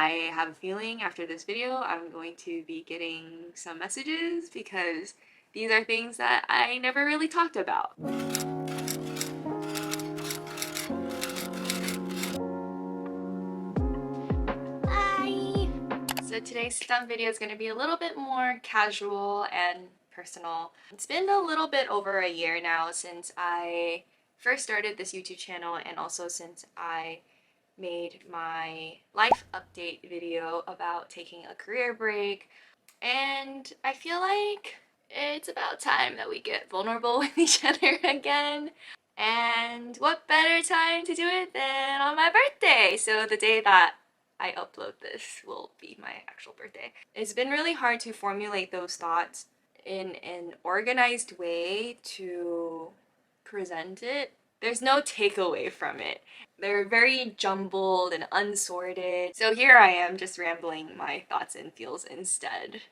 I have a feeling after this video I'm going to be getting some messages because these are things that I never really talked about. Hi! So today's STEM video is going to be a little bit more casual and personal. It's been a little bit over a year now since I first started this YouTube channel, and also since I made my life update video about taking a career break, and I feel like it's about time that we get vulnerable with each other again. And what better time to do it than on my birthday? So the day that I upload this will be my actual birthday. It's been really hard to formulate those thoughts in an organized way to present it. There's no takeaway from it. They're very jumbled and unsorted. So here I am just rambling my thoughts and feels instead.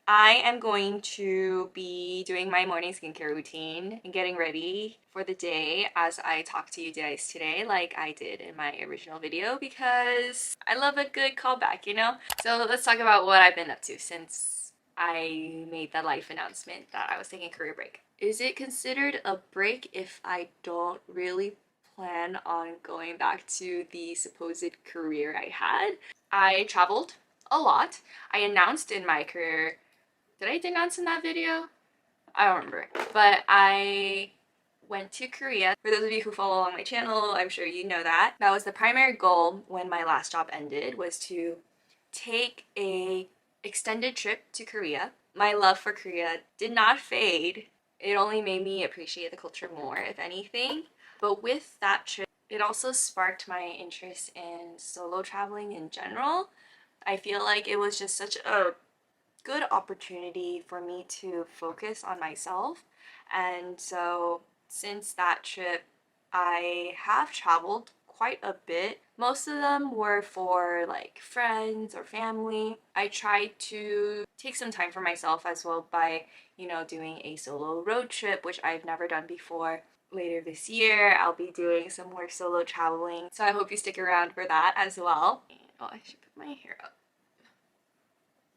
I am going to be doing my morning skincare routine and getting ready for the day as I talk to you guys today, like I did in my original video, because I love a good callback, you know? So let's talk about what I've been up to since I made the life announcement that I was taking a career break. Is it considered a break if I don't really plan on going back to the supposed career I had? I traveled a lot. I announced in my career, did I announce in that video? I don't remember. But I went to Korea. For those of you who follow along my channel, I'm sure you know that. That was the primary goal when my last job ended, was to take a extended trip to Korea. My love for Korea did not fade. It only made me appreciate the culture more, if anything. But with that trip, it also sparked my interest in solo traveling in general. I feel like it was just such a good opportunity for me to focus on myself. And so since that trip, I have traveled quite a bit. Most of them were for like friends or family. I tried to take some time for myself as well by, doing a solo road trip, which I've never done before. Later this year, I'll be doing some more solo traveling. So I hope you stick around for that as well. Oh, I should put my hair up.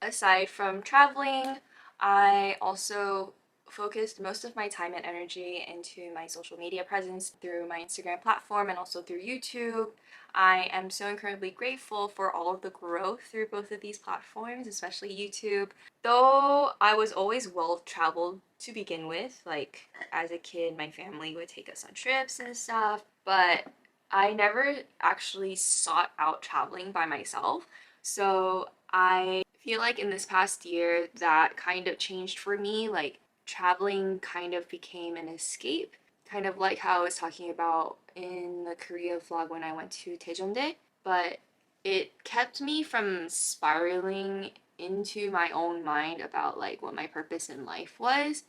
Aside from traveling, I also focused most of my time and energy into my social media presence through my Instagram platform and also through YouTube. I am so incredibly grateful for all of the growth through both of these platforms, especially YouTube. Though I was always well traveled to begin with, like as a kid, my family would take us on trips and stuff, but I never actually sought out traveling by myself. So I feel like in this past year that kind of changed for me. Like traveling kind of became an escape, kind of like how I was talking about in the Korea vlog when I went to Daejeondae, but it kept me from spiraling into my own mind about like what my purpose in life was,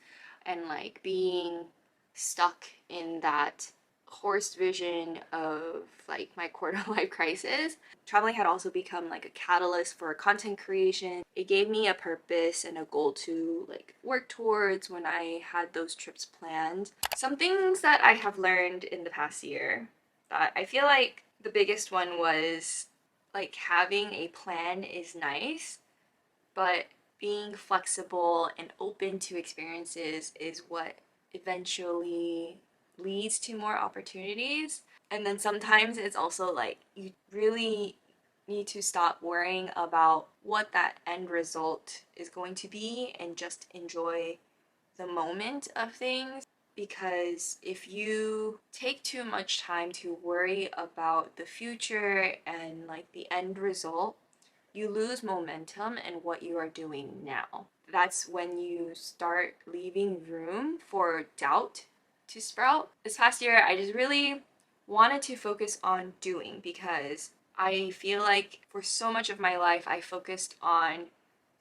and like being stuck in that horse vision of like my quarter life crisis. Traveling had also become like a catalyst for content creation. It gave me a purpose and a goal to like work towards when I had those trips planned. Some things that I have learned in the past year that I feel like the biggest one was like having a plan is nice, but being flexible and open to experiences is what eventually leads to more opportunities. And then sometimes it's also like you really need to stop worrying about what that end result is going to be and just enjoy the moment of things. Because if you take too much time to worry about the future and like the end result, you lose momentum in what you are doing now. That's when you start leaving room for doubt to sprout. This past year, I just really wanted to focus on doing, because I feel like for so much of my life, I focused on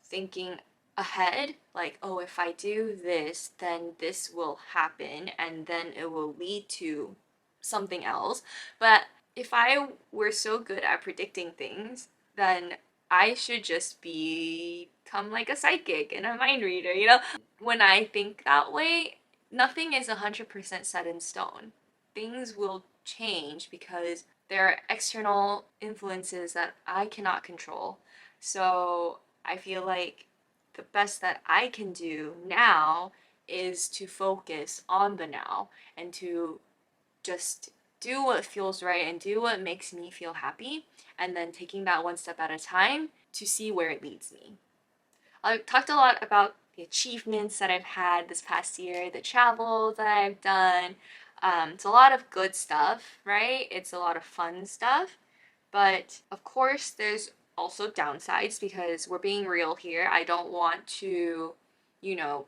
thinking ahead, like, oh, if I do this, then this will happen, and then it will lead to something else. But if I were so good at predicting things, then I should just become like a psychic and a mind reader, you know? When I think that way, nothing is 100% set in stone. Things will change because there are external influences that I cannot control. So I feel like the best that I can do now is to focus on the now and to just do what feels right and do what makes me feel happy, and then taking that one step at a time to see where it leads me. I've talked a lot about the achievements that I've had this past year, the travel that I've done. It's a lot of good stuff, right? It's a lot of fun stuff. But of course, there's also downsides because we're being real here. I don't want to,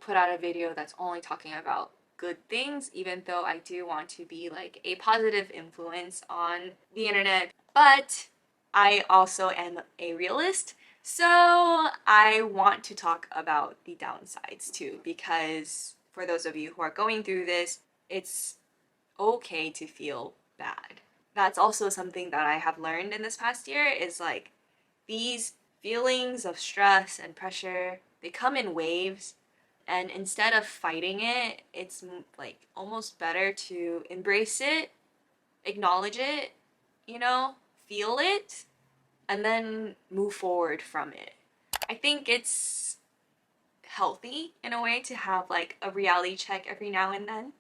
put out a video that's only talking about good things, even though I do want to be like a positive influence on the internet. But I also am a realist, so I want to talk about the downsides too, because for those of you who are going through this, it's okay to feel bad. That's also something that I have learned in this past year is like these feelings of stress and pressure, they come in waves, and instead of fighting it, it's like almost better to embrace it, acknowledge it, you know, feel it, and then move forward from it. I think it's healthy in a way to have like a reality check every now and then,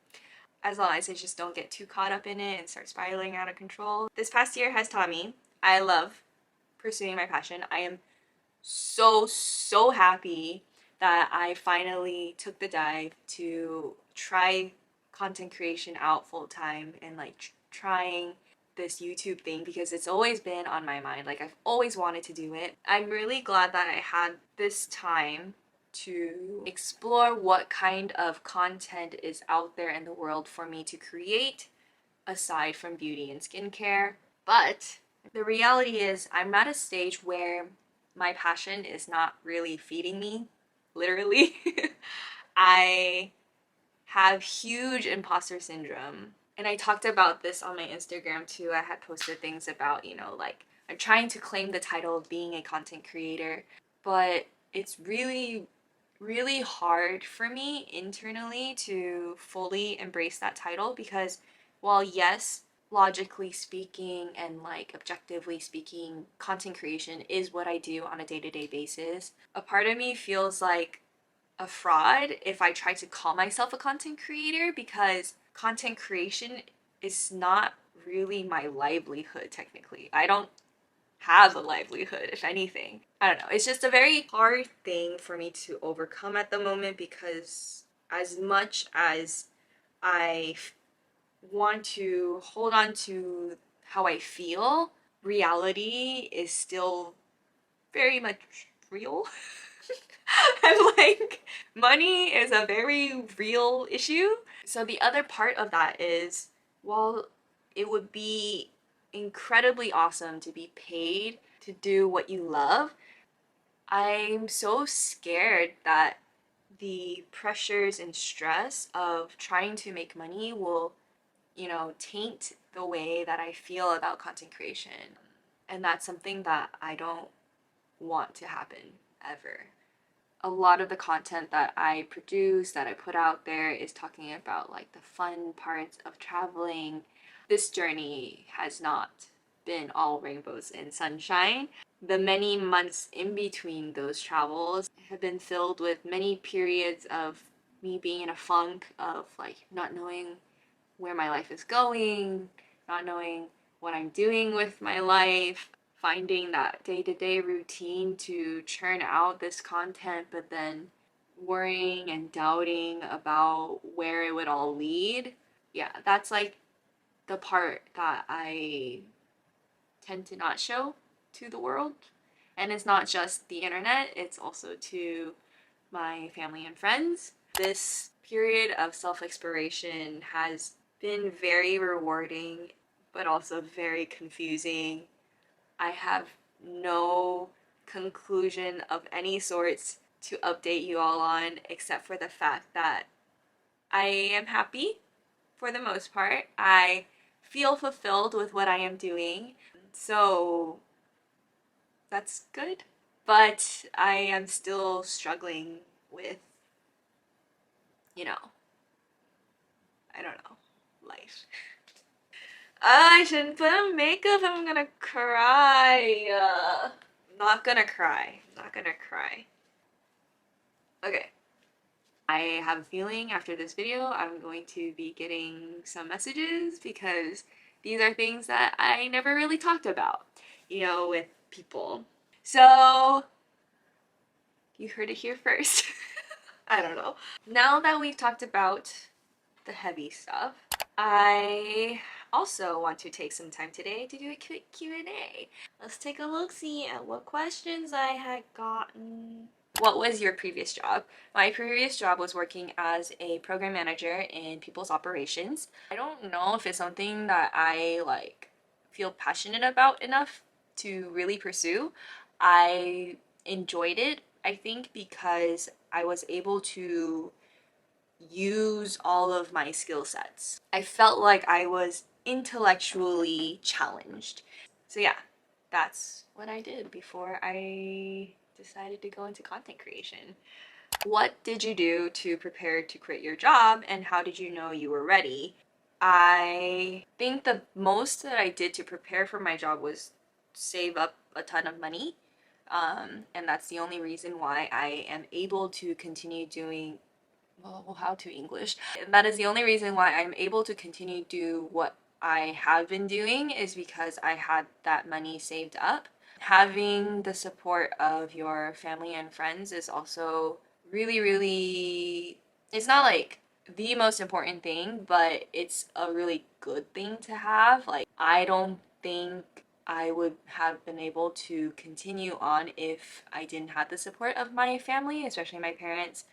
as long as I just don't get too caught up in it and start spiraling out of control. This past year has taught me I love pursuing my passion. I am so happy that I finally took the dive to try content creation out full time and like trying this YouTube thing because it's always been on my mind. Like I've always wanted to do it. I'm really glad that I had this time to explore what kind of content is out there in the world for me to create aside from beauty and skincare. But the reality is I'm at a stage where my passion is not really feeding me, literally. I have huge imposter syndrome. And I talked about this on my Instagram too. I had posted things about, like I'm trying to claim the title of being a content creator, but it's really hard for me internally to fully embrace that title because while yes, logically speaking and like objectively speaking, content creation is what I do on a day-to-day basis, a part of me feels like a fraud if I try to call myself a content creator because content creation is not really my livelihood technically. I don't have a livelihood, if anything. I don't know. It's just a very hard thing for me to overcome at the moment because as much as I want to hold on to how I feel, reality is still very much real. And like money is a very real issue. So the other part of that is while it would be incredibly awesome to be paid to do what you love, I'm so scared that the pressures and stress of trying to make money will, taint the way that I feel about content creation. And that's something that I don't want to happen ever. A lot of the content that I produce, that I put out there, is talking about like the fun parts of traveling. This journey has not been all rainbows and sunshine. The many months in between those travels have been filled with many periods of me being in a funk of like not knowing where my life is going, not knowing what I'm doing with my life, finding that day-to-day routine to churn out this content, but then worrying and doubting about where it would all lead. Yeah, that's like the part that I tend to not show to the world. And it's not just the internet, it's also to my family and friends. This period of self-exploration has been very rewarding, but also very confusing. I have no conclusion of any sorts to update you all on, except for the fact that I am happy for the most part. I feel fulfilled with what I am doing, so that's good. But I am still struggling with, you know, I don't know, life. I shouldn't put on makeup. I'm gonna cry. Not gonna cry. Not gonna cry. Okay. I have a feeling after this video I'm going to be getting some messages because these are things that I never really talked about, you know, with people. So you heard it here first. I don't know. Now that we've talked about the heavy stuff, I also want to take some time today to do a quick Q&A. Let's take a look-see at what questions I had gotten. What was your previous job? My previous job was working as a program manager in people's operations. I don't know if it's something that I feel passionate about enough to really pursue. I enjoyed it, I think, because I was able to use all of my skill sets. I felt like I was intellectually challenged. So yeah, that's what I did before I decided to go into content creation. What did you do to prepare to quit your job, and how did you know you were ready? I think the most that I did to prepare for my job was save up a ton of money. And that's the only reason why I am able to continue doing, well, how to English. That is the only reason why I'm able to continue do what I have been doing, is because I had that money saved up. Having the support of your family and friends is also really, really, it's not like the most important thing, but it's a really good thing to have. Like, I don't think I would have been able to continue on if I didn't have the support of my family, especially my parents.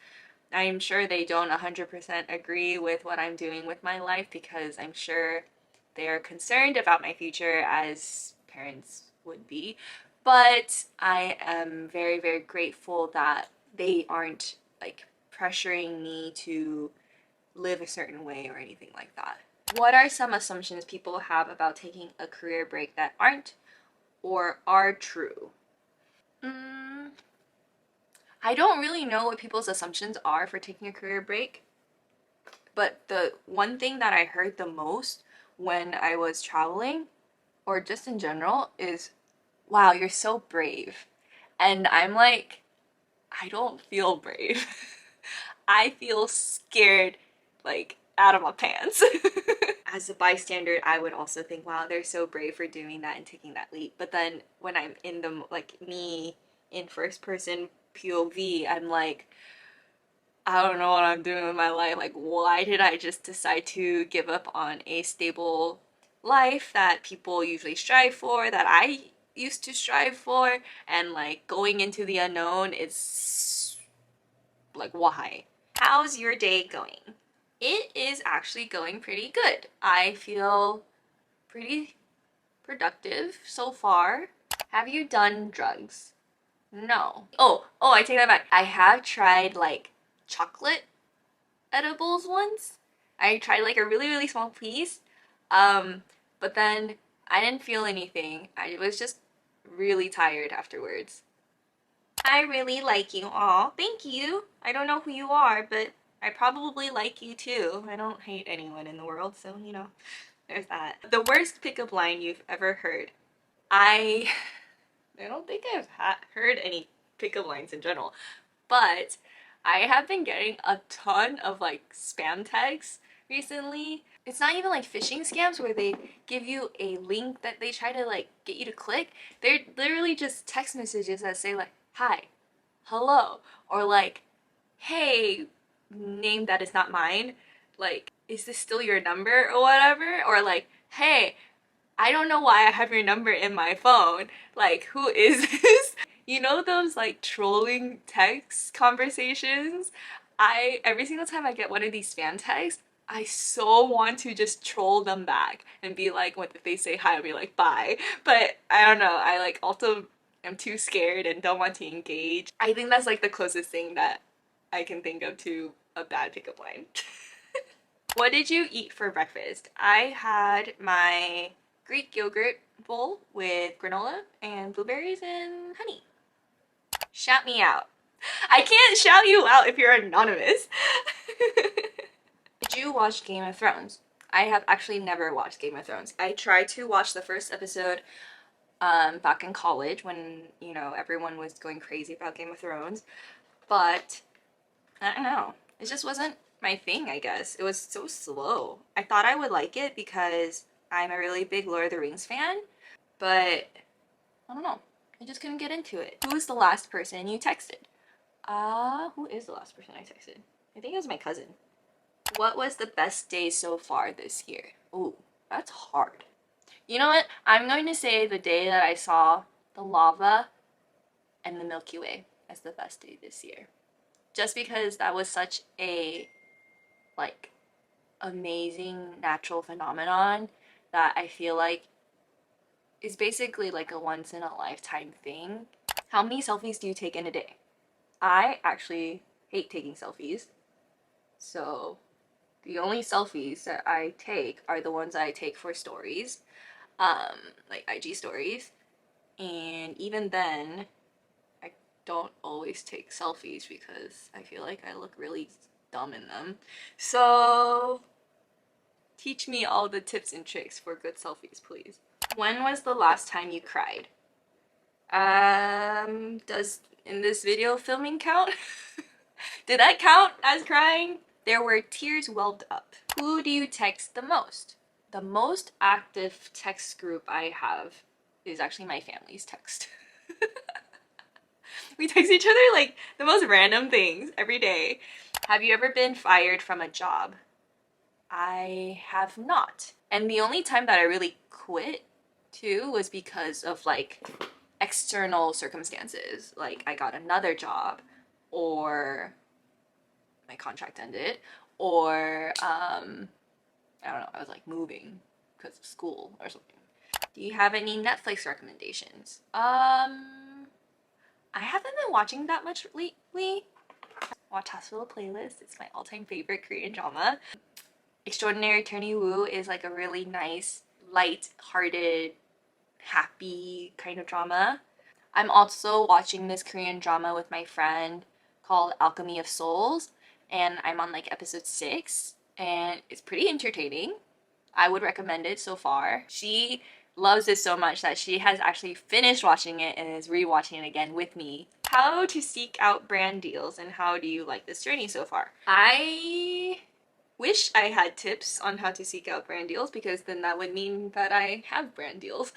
I'm sure they don't 100% agree with what I'm doing with my life, because I'm sure they are concerned about my future, as parents would be. But I am very, very grateful that they aren't like pressuring me to live a certain way or anything like that. What are some assumptions people have about taking a career break that aren't or are true? I don't really know what people's assumptions are for taking a career break, but the one thing that I heard the most when I was traveling, or just in general, is, wow, you're so brave. And I'm like, I don't feel brave. I feel scared, like, out of my pants. As a bystander, I would also think, wow, they're so brave for doing that and taking that leap. But then when I'm in the, like, me in first person POV, I'm like, I don't know what I'm doing with my life. Like, why did I just decide to give up on a stable life that people usually strive for, that I used to strive for, and like going into the unknown? It's like, why? How's your day going? It is actually going pretty good. I feel pretty productive so far. Have you done drugs? No. Oh, I take that back. I have tried like chocolate edibles once. I tried like a really, really small piece, but then I didn't feel anything. I was just really tired afterwards. I really like you. Aw, thank you. I don't know who you are, but I probably like you too. I don't hate anyone in the world, so you know, there's that. The worst pickup line you've ever heard. I I don't think I've heard any pickup lines in general, but I have been getting a ton of like spam texts recently. It's not even like phishing scams where they give you a link that they try to like get you to click. They're literally just text messages that say like, hi, hello, or like, hey, name that is not mine, like, is this still your number or whatever, or like, hey, I don't know why I have your number in my phone. Like, who is this? You know those like trolling text conversations? Every single time I get one of these spam texts, I so want to just troll them back and be like, what if they say hi, I'll be like, bye. But I don't know, I like also am too scared and don't want to engage. I think that's like the closest thing that I can think of to a bad pickup line. What did you eat for breakfast? I had my Greek yogurt bowl with granola and blueberries and honey. Shout me out. I can't shout you out if you're anonymous. Did you watch Game of Thrones? I have actually never watched Game of Thrones. I tried to watch the first episode back in college when, you know, everyone was going crazy about Game of Thrones, but I don't know. It just wasn't my thing, I guess. It was so slow. I thought I would like it because I'm a really big Lord of the Rings fan, but I don't know. I just couldn't get into it. Who was the last person you texted? Who is the last person I texted? I think it was my cousin. What was the best day so far this year? Ooh, that's hard. You know what? I'm going to say the day that I saw the lava and the Milky Way as the best day this year. Just because that was such a, like, amazing natural phenomenon that I feel like is basically like a once in a lifetime thing. How many selfies do you take in a day? I actually hate taking selfies. So the only selfies that I take are the ones that I take for stories, like IG stories. And even then, I don't always take selfies because I feel like I look really dumb in them. So teach me all the tips and tricks for good selfies, please. When was the last time you cried? Does in this video filming count? Did that count as crying? There were tears welled up. Who do you text the most? The most active text group I have is actually my family's text. We text each other like the most random things every day. Have you ever been fired from a job? I have not. And the only time that I really quit too was because of like external circumstances. Like I got another job, or my contract ended, or I don't know, I was like moving because of school or something. Do you have any Netflix recommendations? I haven't been watching that much lately. Watch Hospital Playlist. It's my all-time favorite Korean drama. Extraordinary Attorney Woo is like a really nice, light-hearted, happy kind of drama. I'm also watching this Korean drama with my friend called Alchemy of Souls, and I'm on like episode 6, and it's pretty entertaining. I would recommend it so far. She loves it so much that she has actually finished watching it and is rewatching it again with me. How to seek out brand deals, and how do you like this journey so far? I wish I had tips on how to seek out brand deals, because then that would mean that I have brand deals.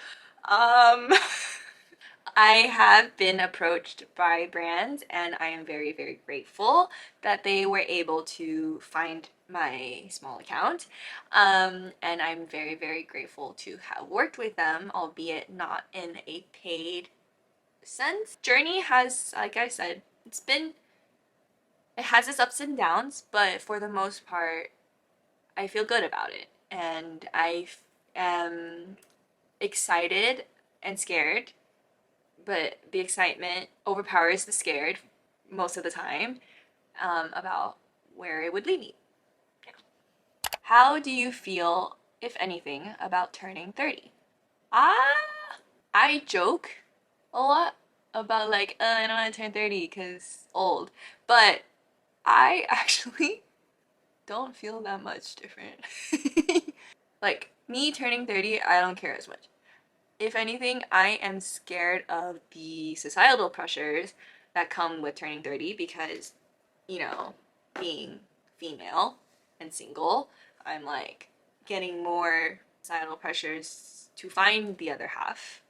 I have been approached by brands, and I am very, very grateful that they were able to find my small account. And I'm very, very grateful to have worked with them, albeit not in a paid sense. Journey has, like I said, it has its ups and downs, but for the most part, I feel good about it. And I am excited and scared, but the excitement overpowers the scared most of the time, about where it would lead me. Yeah. How do you feel, if anything, about turning 30? I joke a lot about like, I don't want to turn 30 because old, but I actually don't feel that much different. Like, me turning 30, I don't care as much. If anything, I am scared of the societal pressures that come with turning 30 because, you know, being female and single, I'm like getting more societal pressures to find the other half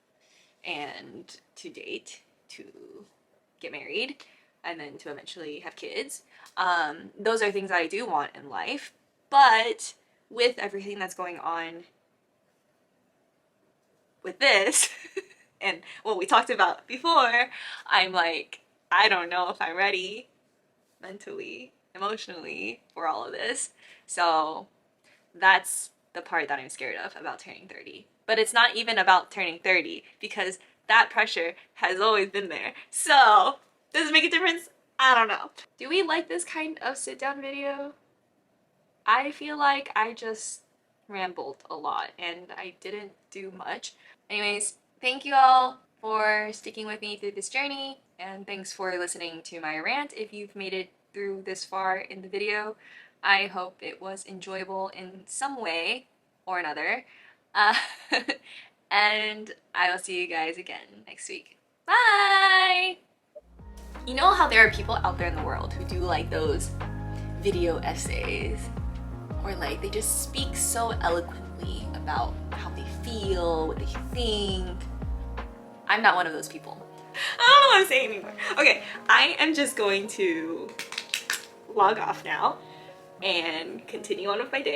and to date, to get married, and then to eventually have kids. Those are things that I do want in life, but with everything that's going on with this and what we talked about before, I'm like, I don't know if I'm ready mentally, emotionally for all of this. So that's the part that I'm scared of about turning 30. But it's not even about turning 30 because that pressure has always been there. So does it make a difference? I don't know. Do we like this kind of sit down video? I feel like I just rambled a lot and I didn't do much. Anyways, thank you all for sticking with me through this journey, and thanks for listening to my rant if you've made it through this far in the video. I hope it was enjoyable in some way or another. Uh, and I will see you guys again next week. Bye! You know how there are people out there in the world who do like those video essays, or like they just speak so eloquently about how they feel, what they think. I'm not one of those people. I don't know what I'm saying anymore. Okay, I am just going to log off now and continue on with my day.